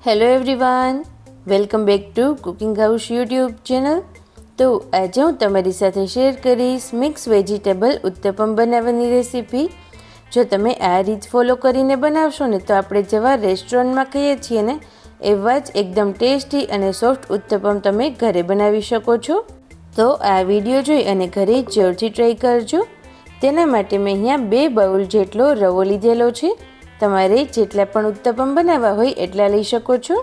Hello everyone, welcome back to cooking house YouTube channel. તો આજે હું તમારી સાથે શેર કરીશ મિક્સ વેજીટેબલ ઉત્તપમ બનાવવાની રેસીપી। જો તમે આ રીત ફોલો કરીને બનાવશો ને તો આપણે જેવા રેસ્ટોરન્ટમાં ખાઈએ છીએ ને એવા જ એકદમ ટેસ્ટી અને સોફ્ટ ઉત્તપમ તમે ઘરે બનાવી શકો છો। તો આ વિડીયો જોઈ અને ઘરે જરૂરથી ટ્રાય કરજો। તેના માટે મેં અહીંયા 2 બાઉલ જેટલો રવો લીધેલો છે। તમારે જેટલા પણ ઉત્તપમ બનાવવા હોય એટલા લઈ શકો છો।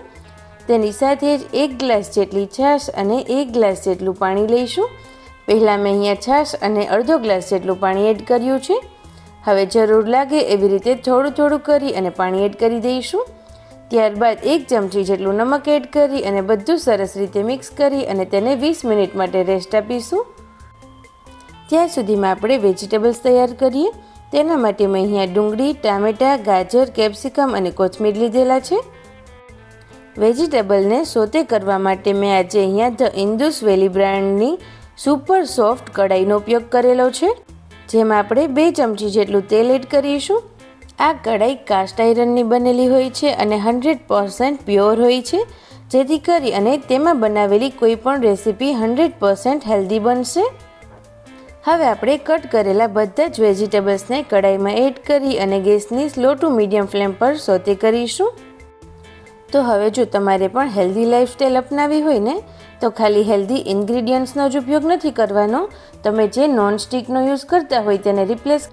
તેની સાથે જ 1 ગ્લાસ જેટલી છાશ અને 1 ગ્લાસ જેટલું પાણી લઈશું। પહેલાં મેં અહીંયા છાશ અને અડધો ગ્લાસ જેટલું પાણી એડ કર્યું છે। હવે જરૂર લાગે એવી રીતે થોડું થોડું કરી અને પાણી એડ કરી દઈશું। ત્યારબાદ 1 ચમચી જેટલું નમક એડ કરી અને બધું સરસ રીતે મિક્સ કરી અને તેને 20 મિનિટ માટે રેસ્ટ આપીશું। ત્યાં સુધીમાં આપણે વેજીટેબલ્સ તૈયાર કરીએ। તેના માટે મેં અહીંયા ડુંગળી, ટામેટાં, ગાજર, કેપ્સિકમ અને કોથમીર લીધેલા છે। વેજીટેબલને સોતે કરવા માટે મેં આજે અહીંયા ધ ઇન્દુસ વેલી બ્રાન્ડની સુપર સોફ્ટ કઢાઈનો ઉપયોગ કરેલો છે, જેમાં આપણે 2 ચમચી જેટલું તેલ એડ કરીશું। આ કઢાઈ કાસ્ટ આયરનની બનેલી હોય છે અને 100% પ્યોર હોય છે, જેથી કરી અને તેમાં બનાવેલી કોઈ પણ રેસીપી 100% હેલ્ધી બનશે। હવે આપણે કટ કરેલા બધા જ વેજીટેબલ્સને કઢાઈમાં એડ કરી અને ગેસની સ્લો ટુ મીડિયમ ફ્લેમ પર સોતે કરીશું। તો હવે જો તમારે પણ હેલ્ધી લાઈફસ્ટાઈલ અપનાવી હોય ને તો ખાલી હેલ્ધી ઇન્ગ્રીડિયન્ટ્સનો જ ઉપયોગ નથી કરવાનો, તમે જે નોનસ્ટિકનો યુઝ કરતા હોય તેને રિપ્લેસ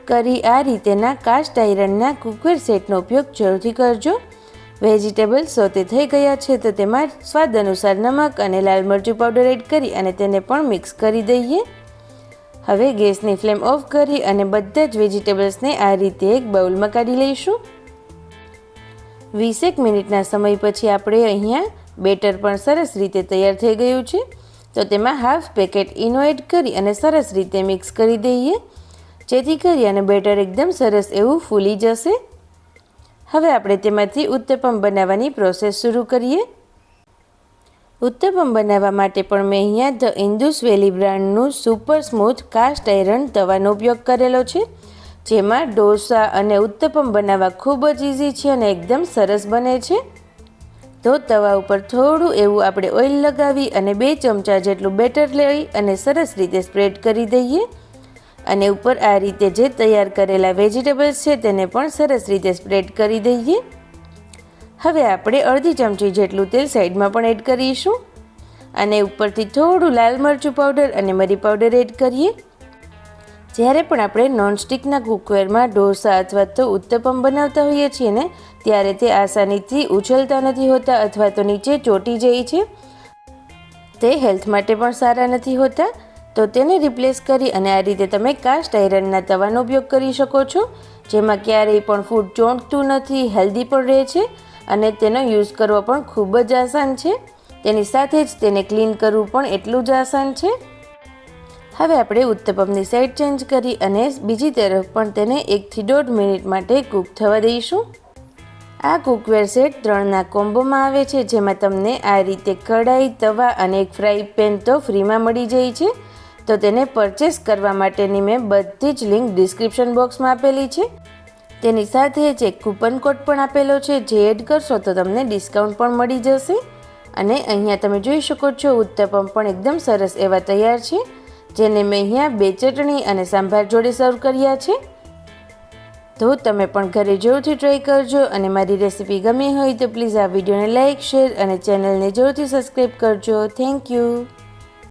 કરી આ રીતેના કાસ્ટ આયરનના કુકવેર સેટનો ઉપયોગ જરૂરથી કરજો। વેજીટેબલ્સ સોતે થઈ ગયા છે તો તેમાં સ્વાદ અનુસાર નમક અને લાલ મરચું પાવડર એડ કરી અને તેને પણ મિક્સ કરી દઈએ। હવે ગેસની ફ્લેમ ઓફ કરી અને બધા જ વેજીટેબલ્સને આ રીતે એક બાઉલમાં કાઢી લઈશું। 20 મિનિટના સમય પછી આપણે અહીંયા બેટર પણ સરસ રીતે તૈયાર થઈ ગયું છે, તો તેમાં હાફ પેકેટ ઈનો એડ કરી અને સરસ રીતે મિક્સ કરી દઈએ, જેથી કરી અને બેટર એકદમ સરસ એવું ફૂલી જશે। હવે આપણે તેમાંથી ઉત્તપમ બનાવવાની પ્રોસેસ શરૂ કરીએ। ઉત્તપમ બનાવવા માટે પણ મેં અહીંયા ધ ઇન્દુસ વેલી બ્રાન્ડનું સુપર સ્મૂથ કાસ્ટ આયરન તવાનો ઉપયોગ કરેલો છે, જેમાં ઢોસા અને ઉત્તપમ બનાવવા ખૂબ જ ઇઝી છે અને એકદમ સરસ બને છે। તો તવા ઉપર થોડું એવું આપણે ઓઇલ લગાવી અને 2 ચમચા જેટલું બેટર લઈ અને સરસ રીતે સ્પ્રેડ કરી દઈએ અને ઉપર આ રીતે જે તૈયાર કરેલા વેજીટેબલ્સ છે તેને પણ સરસ રીતે સ્પ્રેડ કરી દઈએ। હવે આપણે અડધી ચમચી જેટલું તેલ સાઈડમાં પણ એડ કરીશું અને ઉપરથી થોડું લાલ મરચું પાવડર અને મરી પાવડર એડ કરીએ। જ્યારે પણ આપણે નોનસ્ટિકના કુકવેરમાં ઢોસા અથવા તો ઉત્તપમ બનાવતા હોઈએ છીએ ને ત્યારે તે આસાનીથી ઉછળતા નથી હોતા અથવા તો નીચે ચોંટી જાય છે, તે હેલ્થ માટે પણ સારા નથી હોતા। તો તેને રિપ્લેસ કરી અને આ રીતે તમે કાસ્ટ આયરનના તવાનો ઉપયોગ કરી શકો છો, જેમાં ક્યારેય પણ ફૂડ ચોંટતું નથી, હેલ્ધી પણ રહે છે અને તેનો યુઝ કરવો પણ ખૂબ જ આસાન છે। તેની સાથે જ તેને ક્લીન કરવું પણ એટલું જ આસાન છે। હવે આપણે ઉત્તપમની સાઈડ ચેન્જ કરી અને બીજી તરફ પણ તેને 1 થી 1.5 મિનિટ માટે કૂક થવા દઈશું। આ કુકવેર સેટ 3ના કોમ્બોમાં આવે છે, જેમાં તમને આ રીતે કઢાઈ, તવા અને એક ફ્રાય પેન તો ફ્રીમાં મળી જાય છે। તો તેને પરચેસ કરવા માટેની મેં બધી જ લિંક ડિસ્ક્રિપ્શન બોક્સમાં આપેલી છે। તેની સાથે જ એક કૂપન કોડ પણ આપેલો છે, જે એડ કરશો તો તમને ડિસ્કાઉન્ટ પણ મળી જશે। અને અહીંયા તમે જોઈ શકો છો ઉત્તપમ પણ એકદમ સરસ એવા તૈયાર છે, જેને મેં અહીંયા 2 ચટણી અને સાંભાર જોડે સર્વ કર્યા છે। તો તમે પણ ઘરે જરૂરથી ટ્રાય કરજો અને મારી રેસીપી ગમી હોય તો પ્લીઝ આ વિડીયોને લાઇક, શેર અને ચેનલને જરૂરથી સબસ્ક્રાઈબ કરજો। Thank you.